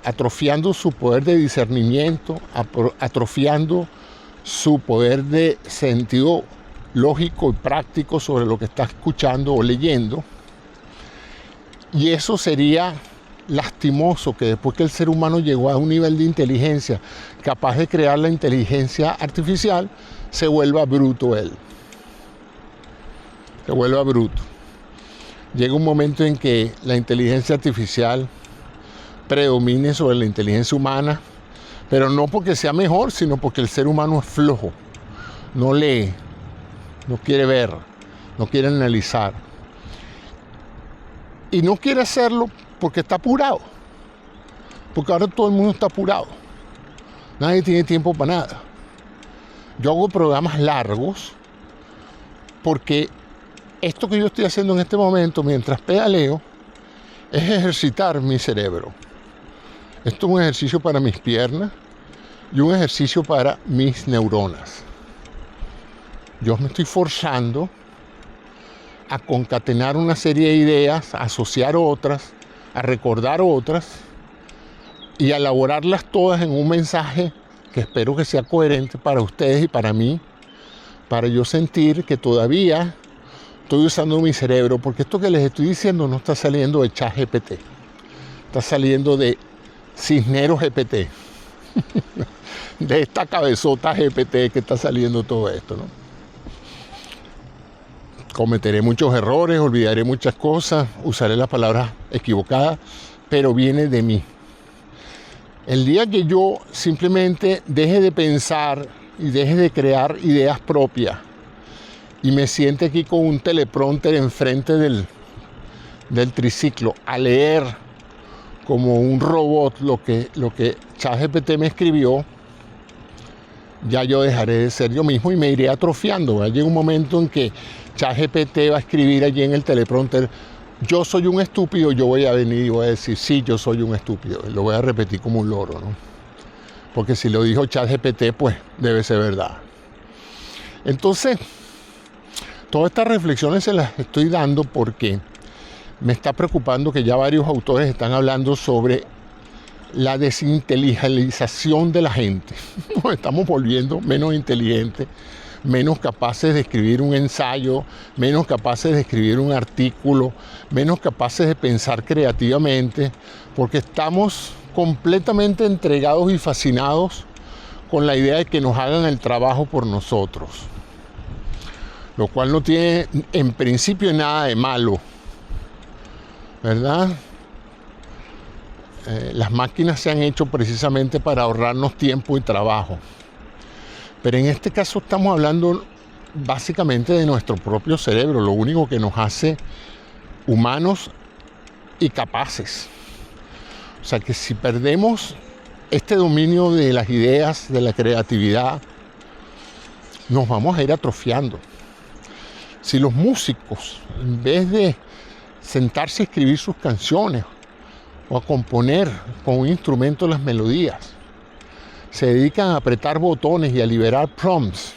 atrofiando su poder de discernimiento, atrofiando su poder de sentido lógico y práctico sobre lo que está escuchando o leyendo. Y eso sería lastimoso, que después que el ser humano llegó a un nivel de inteligencia capaz de crear la inteligencia artificial, se vuelva bruto él. Se vuelva bruto. Llega un momento en que la inteligencia artificial predomine sobre la inteligencia humana, pero no porque sea mejor, sino porque el ser humano es flojo, no lee, no quiere ver, no quiere analizar. Y no quiere hacerlo porque está apurado, porque ahora todo el mundo está apurado, nadie tiene tiempo para nada. Yo hago programas largos porque esto que yo estoy haciendo en este momento, mientras pedaleo, es ejercitar mi cerebro. Esto es un ejercicio para mis piernas y un ejercicio para mis neuronas. Yo me estoy forzando a concatenar una serie de ideas, a asociar otras, a recordar otras y a elaborarlas todas en un mensaje que espero que sea coherente para ustedes y para mí, para yo sentir que todavía estoy usando mi cerebro, porque esto que les estoy diciendo no está saliendo de ChatGPT, está saliendo de Cisneros GPT, de esta cabezota GPT que está saliendo todo esto, ¿no? Cometeré muchos errores, olvidaré muchas cosas, usaré las palabras equivocadas, pero viene de mí. El día que yo simplemente deje de pensar y deje de crear ideas propias y me siente aquí con un teleprompter enfrente del triciclo a leer como un robot lo que ChatGPT me escribió, ya yo dejaré de ser yo mismo y me iré atrofiando. Llega un momento en que ChatGPT va a escribir allí en el teleprompter, yo soy un estúpido, yo voy a venir y voy a decir, sí, yo soy un estúpido. Y lo voy a repetir como un loro, ¿no? Porque si lo dijo ChatGPT, pues debe ser verdad. Entonces, todas estas reflexiones se las estoy dando porque me está preocupando que ya varios autores están hablando sobre la desinteligenciación de la gente. Nos estamos volviendo menos inteligentes, menos capaces de escribir un ensayo, menos capaces de escribir un artículo, menos capaces de pensar creativamente, porque estamos completamente entregados y fascinados con la idea de que nos hagan el trabajo por nosotros, lo cual no tiene en principio nada de malo, ¿verdad? Las máquinas se han hecho precisamente para ahorrarnos tiempo y trabajo. Pero en este caso estamos hablando básicamente de nuestro propio cerebro, lo único que nos hace humanos y capaces. O sea que si perdemos este dominio de las ideas, de la creatividad, nos vamos a ir atrofiando. Si los músicos, en vez de sentarse a escribir sus canciones o a componer con un instrumento las melodías, se dedican a apretar botones y a liberar prompts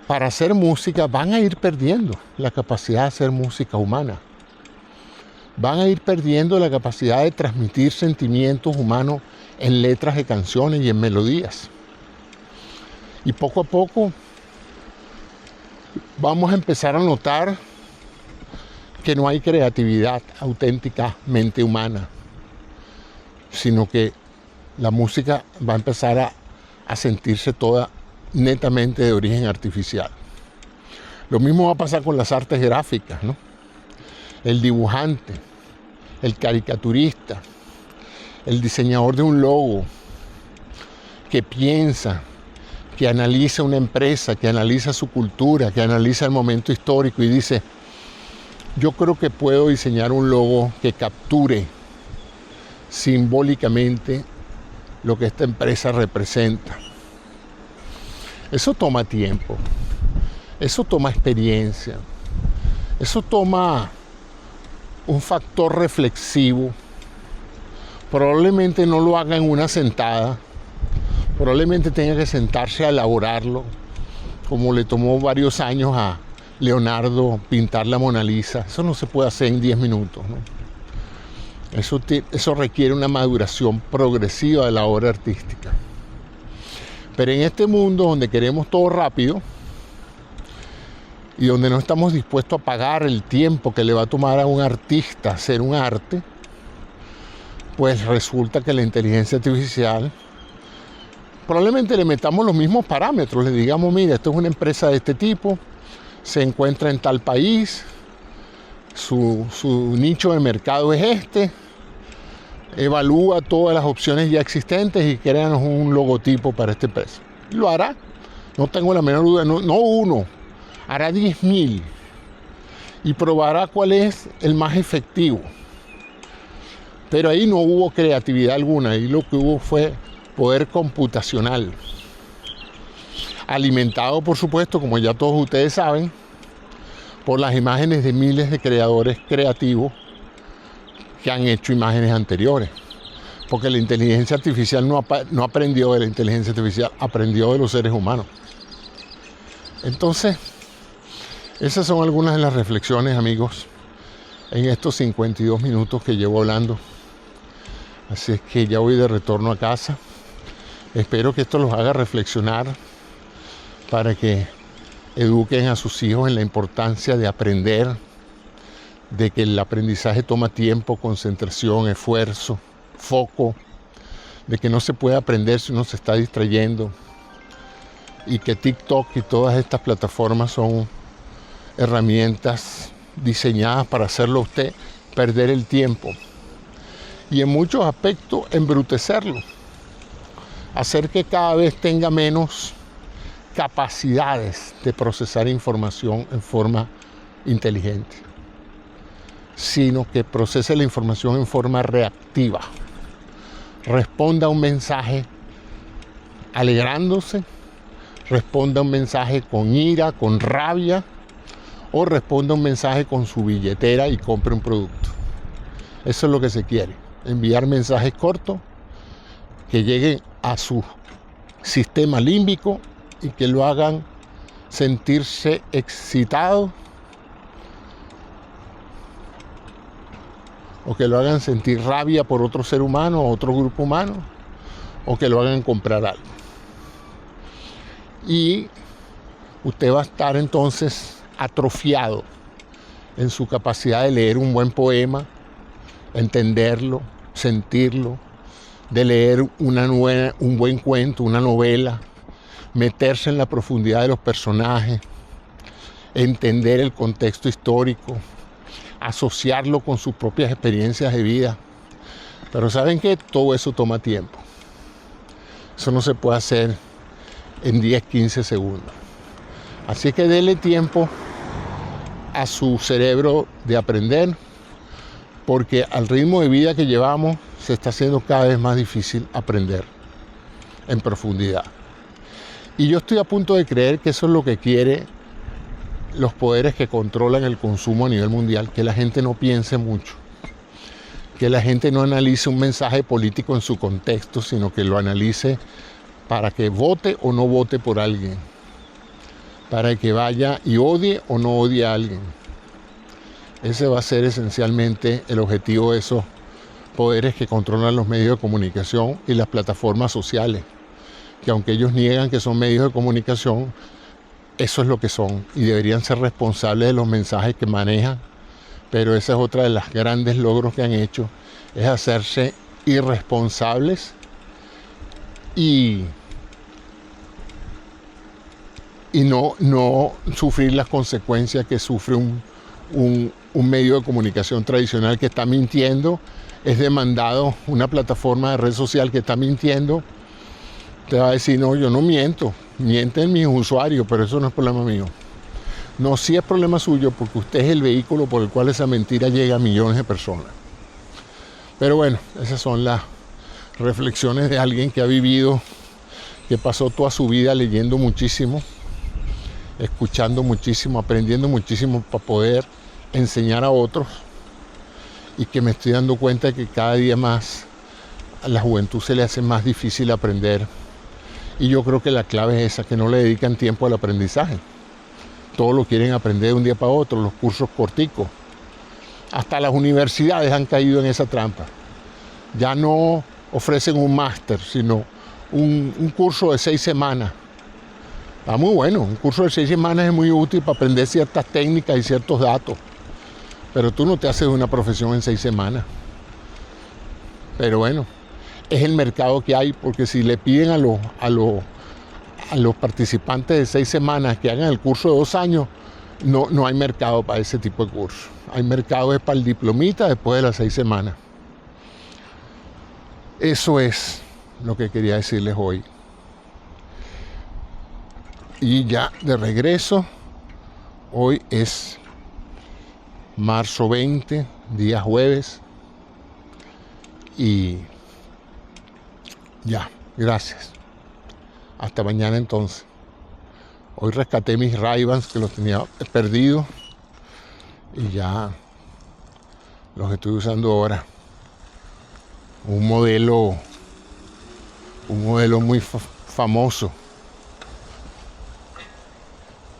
para hacer música, van a ir perdiendo la capacidad de hacer música humana. van a ir perdiendo la capacidad de transmitir sentimientos humanos en letras de canciones y en melodías. Y poco a poco vamos a empezar a notar que no hay creatividad auténticamente humana, sino que la música va a empezar a sentirse toda netamente de origen artificial. Lo mismo va a pasar con las artes gráficas, ¿no? El dibujante, el caricaturista, el diseñador de un logo, que piensa, que analiza una empresa, que analiza su cultura, que analiza el momento histórico y dice, yo creo que puedo diseñar un logo que capture simbólicamente lo que esta empresa representa. Eso toma tiempo, eso toma experiencia, eso toma un factor reflexivo. Probablemente no lo haga en una sentada, probablemente tenga que sentarse a elaborarlo, como le tomó varios años a Leonardo pintar la Mona Lisa. Eso no se puede hacer en 10 minutos, ¿no? Eso requiere una maduración progresiva de la obra artística. Pero en este mundo donde queremos todo rápido y donde no estamos dispuestos a pagar el tiempo que le va a tomar a un artista hacer un arte, pues resulta que la inteligencia artificial, probablemente le metamos los mismos parámetros, le digamos, mira, esto es una empresa de este tipo, se encuentra en tal país, su nicho de mercado es este, evalúa todas las opciones ya existentes y créanos un logotipo para esta empresa. Lo hará, no tengo la menor duda, no uno, hará 10.000 y probará cuál es el más efectivo. Pero ahí no hubo creatividad alguna, ahí lo que hubo fue poder computacional, alimentado, por supuesto, como ya todos ustedes saben, por las imágenes de miles de creadores creativos que han hecho imágenes anteriores. Porque la inteligencia artificial no aprendió de la inteligencia artificial, aprendió de los seres humanos. Entonces, esas son algunas de las reflexiones, amigos, en estos 52 minutos que llevo hablando. Así es que ya voy de retorno a casa. Espero que esto los haga reflexionar para que eduquen a sus hijos en la importancia de aprender, de que el aprendizaje toma tiempo, concentración, esfuerzo, foco, de que no se puede aprender si uno se está distrayendo y que TikTok y todas estas plataformas son herramientas diseñadas para hacerlo a usted perder el tiempo y en muchos aspectos embrutecerlo, hacer que cada vez tenga menos capacidades de procesar información en forma inteligente, sino que procese la información en forma reactiva, responda a un mensaje alegrándose, responda a un mensaje con ira, con rabia, o responda a un mensaje con su billetera y compre un producto. Eso es lo que se quiere, enviar mensajes cortos que lleguen a su sistema límbico y que lo hagan sentirse excitado o que lo hagan sentir rabia por otro ser humano o otro grupo humano o que lo hagan comprar algo. Y usted va a estar entonces atrofiado en su capacidad de leer un buen poema, entenderlo, sentirlo, de leer un buen cuento, una novela, meterse en la profundidad de los personajes, entender el contexto histórico, asociarlo con sus propias experiencias de vida. Pero ¿saben qué? Todo eso toma tiempo. Eso no se puede hacer en 10, 15 segundos. Así que dele tiempo a su cerebro de aprender, porque al ritmo de vida que llevamos se está haciendo cada vez más difícil aprender en profundidad. Y yo estoy a punto de creer que eso es lo que quiere los poderes que controlan el consumo a nivel mundial, que la gente no piense mucho, que la gente no analice un mensaje político en su contexto, sino que lo analice para que vote o no vote por alguien, para que vaya y odie o no odie a alguien. Ese va a ser esencialmente el objetivo de esos poderes que controlan los medios de comunicación y las plataformas sociales, que aunque ellos niegan que son medios de comunicación, eso es lo que son y deberían ser responsables de los mensajes que manejan. Pero esa es otra de las grandes logros que han hecho, es hacerse irresponsables y no sufrir las consecuencias que sufre un medio de comunicación tradicional que está mintiendo, es demandado. Una plataforma de red social que está mintiendo te va a decir: no, yo no miento, mienten mis usuarios, pero eso no es problema mío. No, sí es problema suyo, porque usted es el vehículo por el cual esa mentira llega a millones de personas. Pero bueno, esas son las reflexiones de alguien que ha vivido, que pasó toda su vida leyendo muchísimo, escuchando muchísimo, aprendiendo muchísimo para poder enseñar a otros, y que me estoy dando cuenta de que cada día más a la juventud se le hace más difícil aprender. Y yo creo que la clave es esa, que no le dedican tiempo al aprendizaje. Todo lo quieren aprender de un día para otro, los cursos corticos. Hasta las universidades han caído en esa trampa. Ya no ofrecen un máster, sino un curso de 6 semanas. Está muy bueno, un curso de 6 semanas es muy útil para aprender ciertas técnicas y ciertos datos. Pero tú no te haces una profesión en 6 semanas. Pero bueno, es el mercado que hay, porque si le piden a los participantes de 6 semanas que hagan el curso de 2 años, no hay mercado para ese tipo de curso. Hay mercado es para el diplomita después de las 6 semanas. Eso es lo que quería decirles hoy. Y ya de regreso, hoy es marzo 20, día jueves. Y ya, gracias. Hasta mañana entonces. Hoy rescaté mis Ray-Bans que los tenía perdidos y ya los estoy usando ahora. Un modelo muy famoso,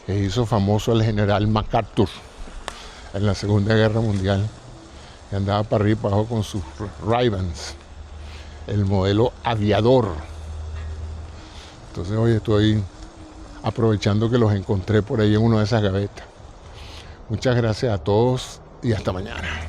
que hizo famoso al general MacArthur en la Segunda Guerra Mundial, que andaba para arriba y para abajo con sus Ray-Bans, el modelo aviador. Entonces hoy estoy aprovechando que los encontré por ahí en una de esas gavetas. Muchas gracias a todos y hasta mañana.